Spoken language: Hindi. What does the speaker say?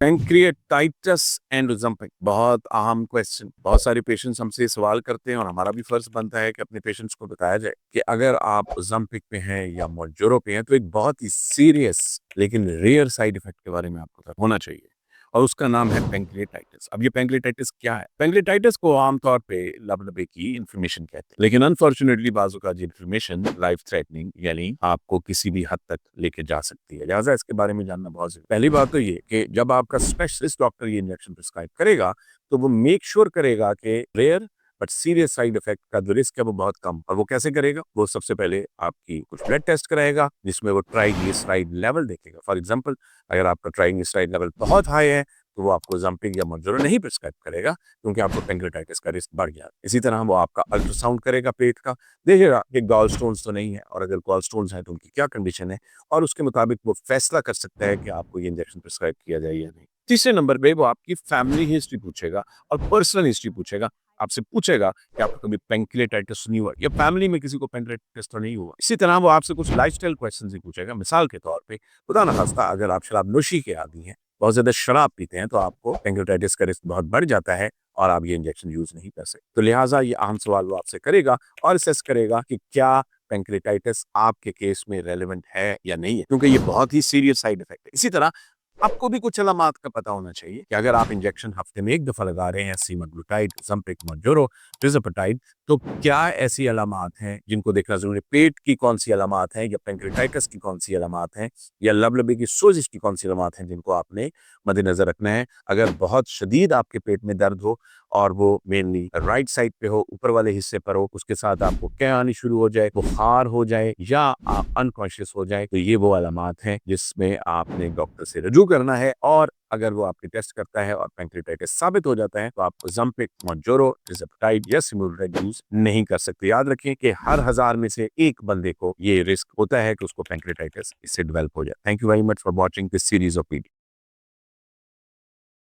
पैंक्रियाटाइटिस एंड ozempic बहुत अहम क्वेश्चन। बहुत सारे पेशेंट्स हमसे सवाल करते हैं और हमारा भी फर्ज बनता है कि अपने पेशेंट्स को बताया जाए कि अगर आप ozempic पे हैं या मोंजोरो पे हैं तो एक बहुत ही सीरियस लेकिन रेयर साइड इफेक्ट के बारे में आपको पता होना चाहिए और उसका नाम है पैंक्रियाटाइटिस। अब ये पैंक्रियाटाइटिस क्या है? पैंक्रियाटाइटिस को आमतौर पे लबलबे की इन्फ्लेमेशन कहते हैं, लेकिन अनफॉर्चुनेटली बाजू का इन्फ्लेमेशन लाइफ थ्रेटनिंग यानी आपको किसी भी हद तक लेके जा सकती है। लिहाजा इसके बारे में जानना बहुत जरूरी। पहली बात तो ये कि जब आपका स्पेशलिस्ट डॉक्टर ये इंजेक्शन प्रिस्क्राइब करेगा तो वो मेक श्योर करेगा कि rare but serious side effect का जो रिस्क है वो बहुत कम। और वो कैसे करेगा? वो सबसे पहले आपकी कुछ ब्लड टेस्ट कराएगा जिसमें वो ट्राइग्लिसराइड लेवल देखेगा। फॉर एग्जांपल, अगर आपका ट्राइग्लिसराइड लेवल बहुत हाई है तो वो आपको ozempic या मोंजोरो नहीं प्रिस्क्राइब करेगा क्योंकि आपको पैंक्रियाटाइटिस का रिस्क बढ़ गया। इसी तरह वो आपका अल्ट्रासाउंड करेगा पेट का, देखेगा कि गॉल स्टोन्स तो नहीं है, और अगर गॉल स्टोन्स हैं तो उनकी क्या कंडीशन है, और उसके मुताबिक वो फैसला कर सकता है कि आपको ये इंजेक्शन प्रिस्क्राइब किया जाए या नहीं। तीसरे नंबर पे वो आपकी फैमिली हिस्ट्री पूछेगा और पर्सनल हिस्ट्री पूछेगा। आपसे पूछेगा कि आपको कभी पैंक्रियाटाइटिस नहीं हुआ या फैमिली में किसी को पैंक्रियाटाइटिस तो नहीं हुआ। इसी तरह वो आपसे कुछ लाइफस्टाइल क्वेश्चंस भी पूछेगा। मिसाल के तौर पे, खुदा ना खास्ता, अगर आप शराब नोशी के आदी हैं, बहुत ज्यादा शराब पीते हैं, तो आपको पैंक्रियाटाइटिस का रिस्क बहुत बढ़ जाता है और आप ये इंजेक्शन यूज नहीं कर सकते। तो लिहाजा ये अहम सवाल वो आपसे करेगा और असेस करेगा कि क्या पैंक्रियाटाइटिस आपके केस में रेलेवेंट है या नहीं है, क्योंकि ये बहुत ही सीरियस साइड इफेक्ट है। इसी तरह आपको भी कुछ अलामात का पता होना चाहिए कि अगर आप इंजेक्शन हफ्ते में एक दफा लगा रहे हैं, सीमाग्लूटाइड, ozempic, मोंजोरो, रिज़ापेटाइड, तो क्या ऐसी अलामात हैं जिनको देखना जरूरी है? पेट की कौन सी अलामात हैं, या पैंक्रियाटाइटिस की कौन सी अलामात हैं, या लबलबे की सोजिश की कौन सी अलामात हैं जिनको आपने मद्देनजर रखना है? अगर बहुत शदीद आपके पेट में दर्द हो और वो मेनली राइट साइड पे हो, ऊपर वाले हिस्से पर हो, उसके साथ आपको कै आनी शुरू हो जाए, बुखार हो जाए, या आप अनकॉन्शियस हो जाए, तो ये वो अलामात हैं जिसमें आपने डॉक्टर से रजू करना है। और अगर वो आपके टेस्ट करता है और पैंक्रियाटाइटिस साबित हो जाता है तो आप ozempic, मोंजोरो, रिज़ापेटाइड या सिमुलटाइड यूज नहीं कर सकते। याद रखें कि हर 1000 में से एक बंदे को ये रिस्क होता है कि उसको पैंक्रियाटाइटिस इससे डेवलप हो जाए। Thank you very much for watching this series of video.